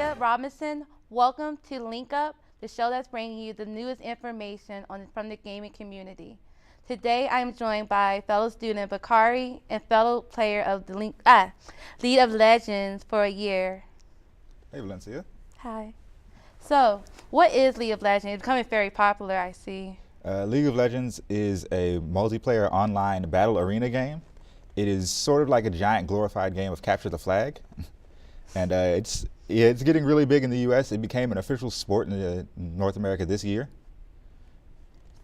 Valencia Robinson. Welcome to Link Up, the show that's bringing you the newest information from the gaming community. Today, I am joined by fellow student Bakari and fellow player of the League of Legends for a year. Hey, Valencia. Hi. So, what is League of Legends? It's becoming very popular, I see. League of Legends is a multiplayer online battle arena game. It is sort of like a giant glorified game of capture the flag. And it's getting really big in the U.S. It became an official sport in North America this year.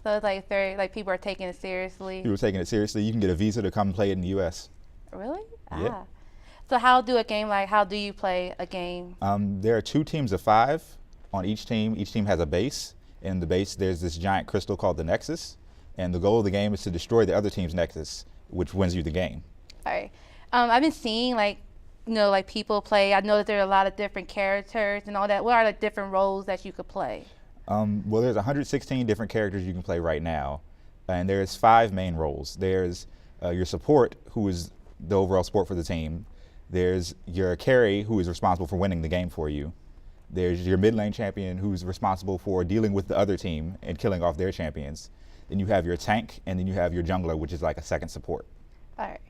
So it's like people are taking it seriously. People are taking it seriously. You can get a visa to come play it in the U.S. Really? Yeah. So how do you play a game? There are 2 teams of 5 on each team. Each team has a base. In the base, there's this giant crystal called the Nexus. And the goal of the game is to destroy the other team's Nexus, which wins you the game. All right. I've been seeing people play. I know that there are a lot of different characters and all that. What are the different roles that you could play? Well, there's 116 different characters you can play right now, and there's 5 main roles. There's your support, who is the overall support for the team. There's your carry, who is responsible for winning the game for you. There's your mid lane champion, who's responsible for dealing with the other team and killing off their champions. Then you have your tank, and then you have your jungler, which is like a second support. All right.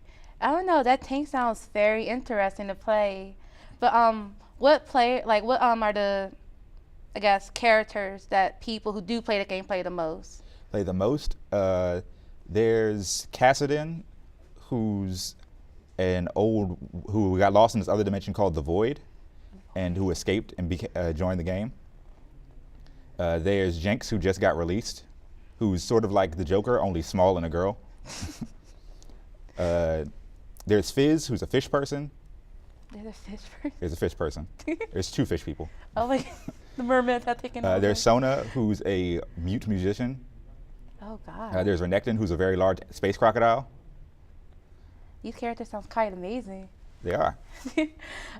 I don't know. That tank sounds very interesting to play. But what are the, I guess, characters that people who do play the game play the most? Play the most? There's Kassadin, who's who got lost in this other dimension called the Void, and who escaped and joined the game. There's Jinx, who just got released, who's sort of like the Joker, only small and a girl. There's Fizz, who's a fish person. There's a fish person? There's a fish person. There's 2 fish people. Oh, like the mermaids have taken over. There's Sona, who's a mute musician. Oh, God. There's Renekton, who's a very large space crocodile. These characters sound quite amazing. They are.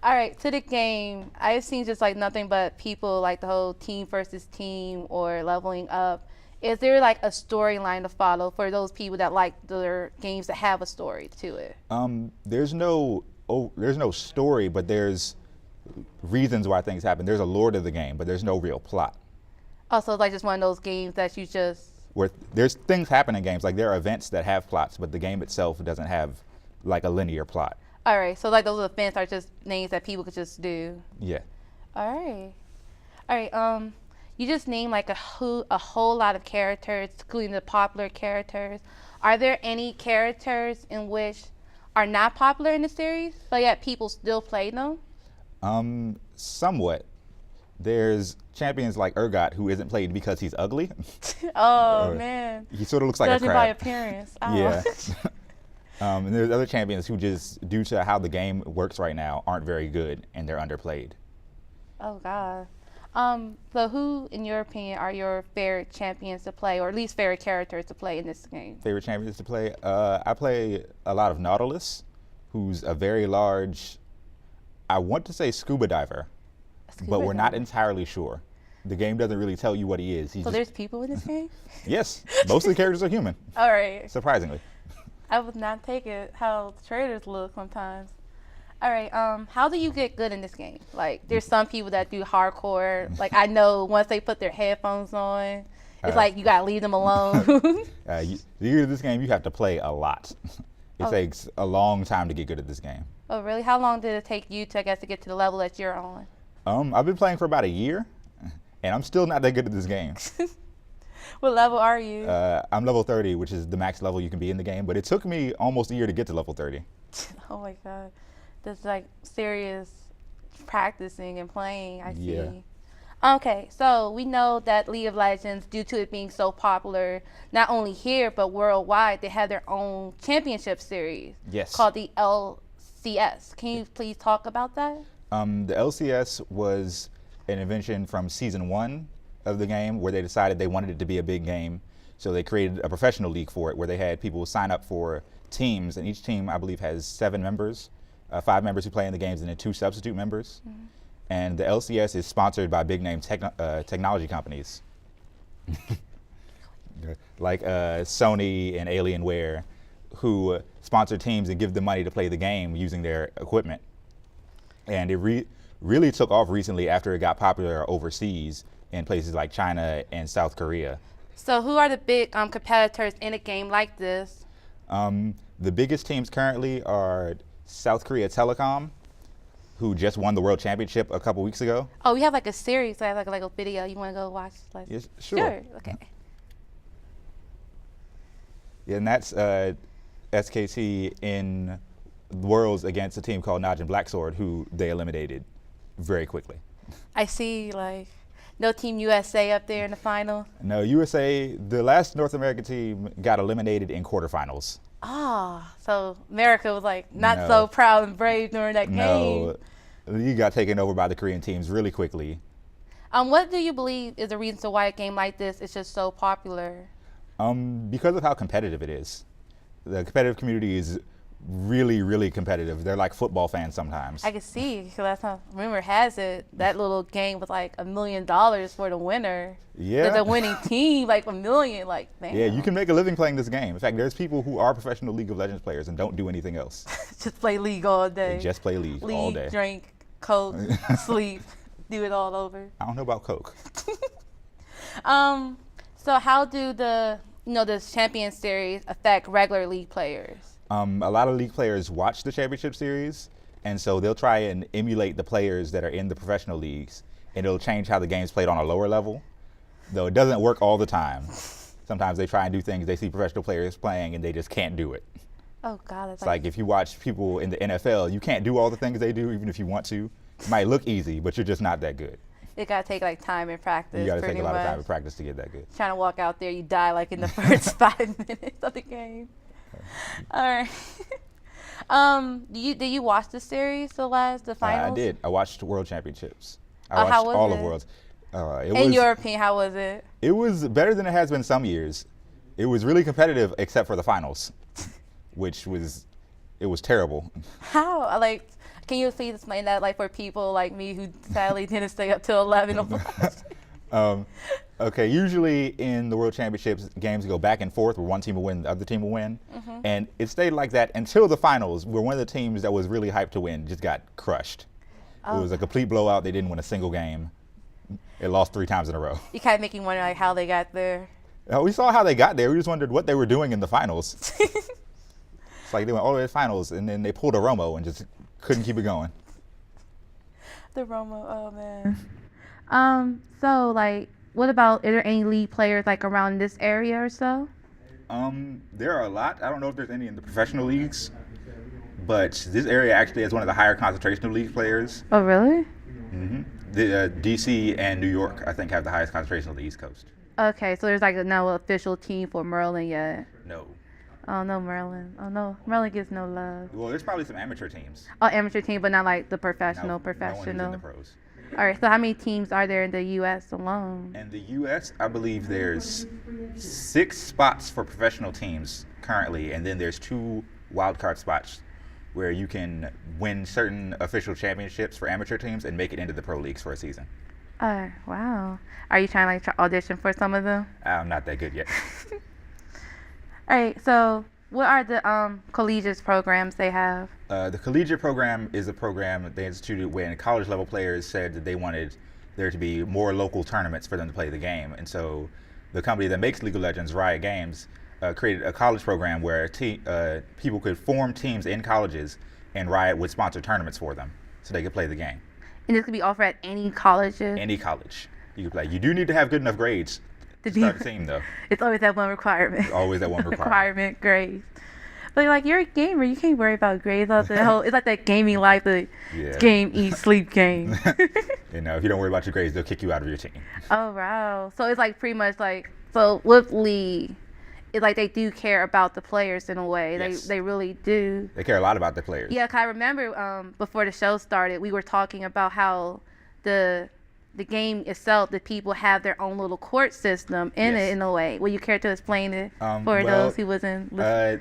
All right, to the game, I've seen just nothing but people like the whole team versus team or leveling up. Is there a storyline to follow for those people that like their games that have a story to it? There's no story, but there's reasons why things happen. There's a lore to the game, but there's no real plot. Oh, so it's just one of those games that you just... Where there's things happen in games, there are events that have plots, but the game itself doesn't have a linear plot. All right, so those events are just names that people could just do. Yeah. All right. You just named a whole lot of characters, including the popular characters. Are there any characters in which are not popular in the series, but yet people still play them? Somewhat. There's champions like Urgot, who isn't played because he's ugly. Oh, man. He sort of looks like a crab. Judging by appearance. Oh. Yeah. And there's other champions who just, due to how the game works right now, aren't very good, and they're underplayed. Oh, God. So who, in your opinion, are your favorite champions to play, or at least favorite characters to play in this game? Favorite champions to play? I play a lot of Nautilus, who's a very large, I want to say scuba diver, but we're not entirely sure. The game doesn't really tell you what he is. So there's people in this game? Yes, most of the characters are human. All right. Surprisingly. I would not take it how the trailers look sometimes. All right, how do you get good in this game? There's some people that do hardcore. I know once they put their headphones on, it's you gotta leave them alone. To get good at this game, you have to play a lot. It takes a long time to get good at this game. Oh, really? How long did it take you to get to the level that you're on? I've been playing for about a year, and I'm still not that good at this game. What level are you? I'm level 30, which is the max level you can be in the game, but it took me almost a year to get to level 30. Oh my God. That's serious practicing and playing, I see. Yeah. Okay, so we know that League of Legends, due to it being so popular, not only here, but worldwide, they have their own championship series. Yes. Called the LCS. Can you please talk about that? The LCS was an invention from season 1 of the game, where they decided they wanted it to be a big game. So they created a professional league for it, where they had people sign up for teams, and each team, I believe, has 7 members. 5 members who play in the games, and then 2 substitute members. Mm-hmm. And the LCS is sponsored by big name technology companies like Sony and Alienware, who sponsor teams and give them money to play the game using their equipment. And it really took off recently after it got popular overseas in places like China and South Korea. So who are the big competitors in a game like this? The biggest teams currently are South Korea Telecom, who just won the World Championship a couple weeks ago. Oh, we have like a series, so I have like a video. You want to go watch? Yes, sure. Sure. Okay. Yeah, and that's SKT in Worlds against a team called Najin Blacksword, who they eliminated very quickly. I see like no Team USA up there in the final. No, USA, the last North American team got eliminated in quarterfinals. So America was like not No. so proud and brave during that game. No, you got taken over by the Korean teams really quickly. What do you believe is the reason to why a game like this is just so popular? Because of how competitive it is. The competitive community is really, really competitive. They're like football fans sometimes. I can see, because that's how, rumor has it, that little game was like $1 million for the winner. Yeah. The winning team, like $1 million, like, damn. Yeah, you can make a living playing this game. In fact, there's people who are professional League of Legends players and don't do anything else. Just play League all day. They just play League all day. Drink, Coke, sleep, do it all over. I don't know about Coke. So how do the Champion Series affect regular League players? A lot of League players watch the Championship Series, and so they'll try and emulate the players that are in the professional leagues, and it'll change how the game's played on a lower level, though it doesn't work all the time. Sometimes they try and do things they see professional players playing, and they just can't do it. Oh, God. It's like if you watch people in the NFL, you can't do all the things they do, even if you want to. It might look easy, but you're just not that good. It got to take like time and practice. You got to take a lot much. of time and practice to get that good. Trying to walk out there, you die like in the first 5 minutes of the game. All right. Did you watch the series, the finals? I did. I watched World Championships. I watched how was all it? of Worlds. In your opinion, how was it? It was better than it has been some years. It was really competitive, except for the finals, which was terrible. How? Like, can you please explain that, like, for people like me who sadly didn't stay up till 11 to watch? Okay, usually in the World Championships, games go back and forth where one team will win, the other team will win. And it stayed like that until the finals, where one of the teams that was really hyped to win just got crushed. It was a complete blowout. They didn't win a single game. It lost 3 times in a row. You kind of make me wonder, like, how they got there. We saw how they got there. We just wondered what they were doing in the finals. It's like they went all the way to the finals, and then they pulled a Romo and just couldn't keep it going. The Romo, oh, man. So, like, what about, are there any League players, like, around this area or so? There are a lot. I don't know if there's any in the professional leagues, but this area actually has one of the higher concentration of League players. Oh, really? The DC and New York, I think, have the highest concentration on the East Coast. Okay, so there's, like, no official team for Maryland yet? No. Oh, no, Maryland. Oh, no. Maryland gets no love. Well, there's probably some amateur teams. Oh, amateur team, but not, like, the professional. No one is in the pros. All right, so how many teams are there in the U.S. alone? In the U.S., I believe there's 6 spots for professional teams currently, and then there's 2 wildcard spots where you can win certain official championships for amateur teams and make it into the pro leagues for a season. Oh, wow. Are you trying to, like, audition for some of them? I'm not that good yet. All right, so what are the collegiate programs they have? The collegiate program is a program they instituted when college level players said that they wanted there to be more local tournaments for them to play the game. And so the company that makes League of Legends, Riot Games, created a college program where people could form teams in colleges and Riot would sponsor tournaments for them so they could play the game. And this could be offered at any colleges? Any college. You could play. You do need to have good enough grades to start a team, though. It's always that one requirement. Always that one requirement, grades. But, like, you're a gamer. You can't worry about grades. It's like that gaming life, the game, eat, sleep, game. You know, if you don't worry about your grades, they'll kick you out of your team. Oh, wow. So it's, like, pretty much, like, so with League, it's like they do care about the players in a way. Yes. They really do. They care a lot about the players. Yeah, 'cause I remember before the show started, we were talking about how the game itself, the people have their own little court system in it in a way. Will you care to explain it for those who wasn't listening?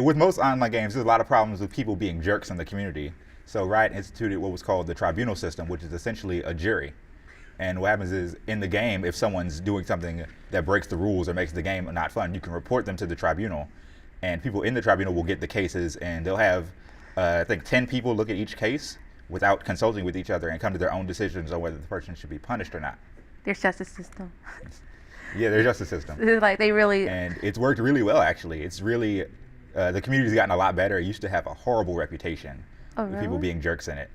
With most online games, there's a lot of problems with people being jerks in the community. So Riot instituted what was called the tribunal system, which is essentially a jury. And what happens is, in the game, if someone's doing something that breaks the rules or makes the game not fun, you can report them to the tribunal. And people in the tribunal will get the cases, and they'll have, I think, 10 people look at each case without consulting with each other and come to their own decisions on whether the person should be punished or not. There's justice system. Yeah, their justice system. It's like they really. And it's worked really well, actually. It's really, the community's gotten a lot better. It used to have a horrible reputation with people being jerks in it.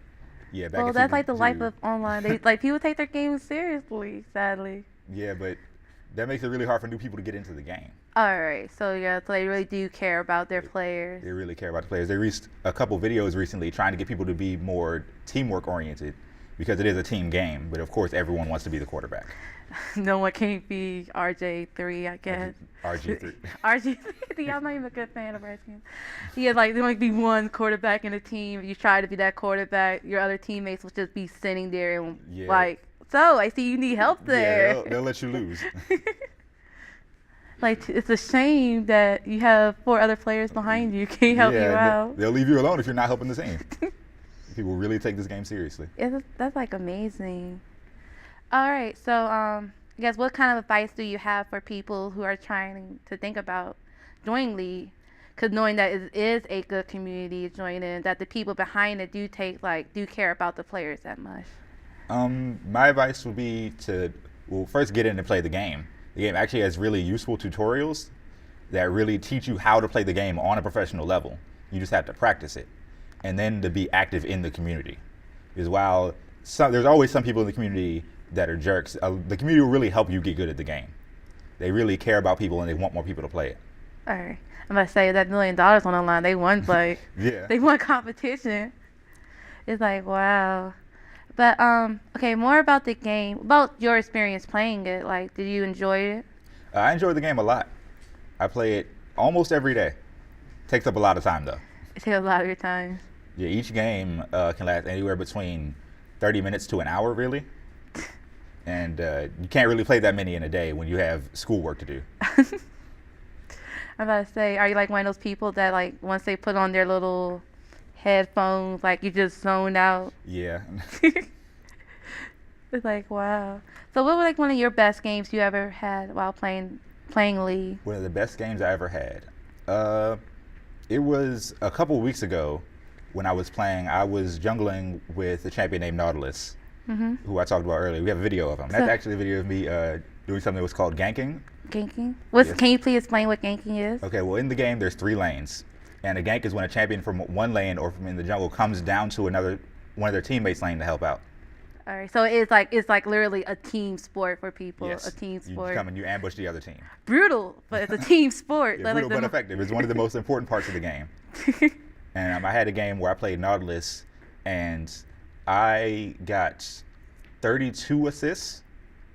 Yeah, back well, in that's like the season life 2. of online. They like people take their games seriously, sadly. Yeah, but that makes it really hard for new people to get into the game. All right, so yeah, so they really do care about their players. They really care about the players. They released a couple videos recently trying to get people to be more teamwork oriented because it is a team game, but of course everyone wants to be the quarterback. No one can be RJ3, I guess. RG3. RG3. I'm not even a good fan of Redskins. Yeah, like there only be one quarterback in a team. If you try to be that quarterback, your other teammates will just be sitting there and like, so I see you need help there. Yeah, they'll let you lose. Like, it's a shame that you have 4 other players behind you. Can't help you out. They'll leave you alone if you're not helping the team. People really take this game seriously. That's like amazing. All right, so I guess what kind of advice do you have for people who are trying to think about joining League? Because knowing that it is a good community to join in, that the people behind it do care about the players that much. My advice would be to, first get in and play the game. The game actually has really useful tutorials that really teach you how to play the game on a professional level. You just have to practice it. And then to be active in the community. Because while there's always some people in the community that are jerks, the community will really help you get good at the game. They really care about people and they want more people to play it. All right. I'm about to say that $1 million on the line, they won they won competition. It's like, wow. But okay, more about the game, about your experience playing it. Like, did you enjoy it? I enjoy the game a lot. I play it almost every day. Takes up a lot of time though. It takes a lot of your time. Yeah, each game can last anywhere between 30 minutes to an hour, really. And you can't really play that many in a day when you have schoolwork to do. I'm about to say, are you like one of those people that like once they put on their little headphones, like you just zone out? Yeah. It's like, wow. So what was like one of your best games you ever had while playing League? One of the best games I ever had. It was a couple weeks ago when I was playing. I was jungling with a champion named Nautilus, who I talked about earlier. We have a video of him. That's actually a video of me doing something that was called ganking. Ganking? Can you please explain what ganking is? Okay, well in the game there's 3 lanes. And a gank is when a champion from one lane or from in the jungle comes down to one of their teammates' lane to help out. All right, so it's like literally a team sport for people. Yes. A team sport. You come and you ambush the other team. Brutal, but it's a team sport. Yeah, brutal but effective. It's one of the most important parts of the game. And I had a game where I played Nautilus, and I got 32 assists,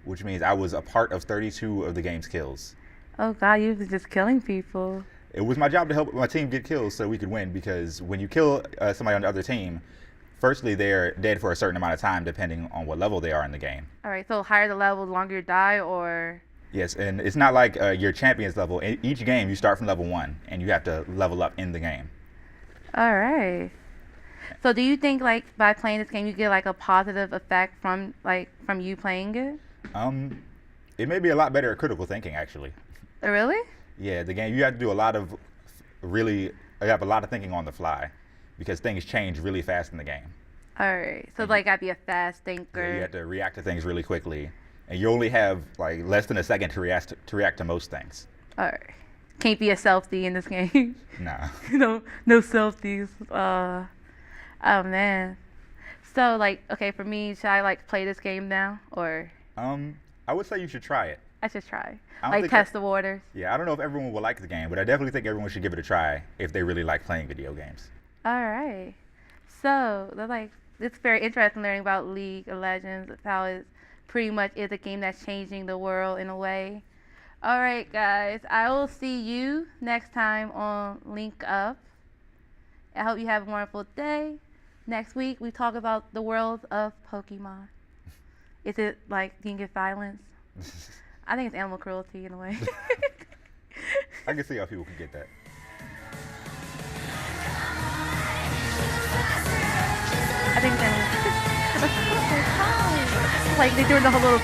which means I was a part of 32 of the game's kills. Oh God, you were just killing people. It was my job to help my team get kills so we could win, because when you kill somebody on the other team, firstly, they're dead for a certain amount of time depending on what level they are in the game. All right, so higher the level, the longer you die, or? Yes, and it's not like your champion's level. In each game, you start from level 1, and you have to level up in the game. All right. So do you think like by playing this game, you get like a positive effect from you playing it? It may be a lot better at critical thinking, actually. Really? Yeah, the game, you have to do a lot of you have a lot of thinking on the fly, because things change really fast in the game. All right, so like I'd be a fast thinker. Yeah, you have to react to things really quickly, and you only have like less than a second to react to most things. All right, can't be a selfie in this game. Nah. No selfies. Oh man. So like, okay, for me, should I like play this game now, or? I would say you should try it. I should try. Like test the waters. Yeah, I don't know if everyone will like the game, but I definitely think everyone should give it a try if they really like playing video games. All right. So, it's very interesting learning about League of Legends, how it pretty much is a game that's changing the world in a way. All right, guys. I will see you next time on Link Up. I hope you have a wonderful day. Next week, we talk about the world of Pokemon. Is it like, do you get violence? I think it's animal cruelty in a way. I can see how people can get that. I think it's animal. Like they're doing the whole little.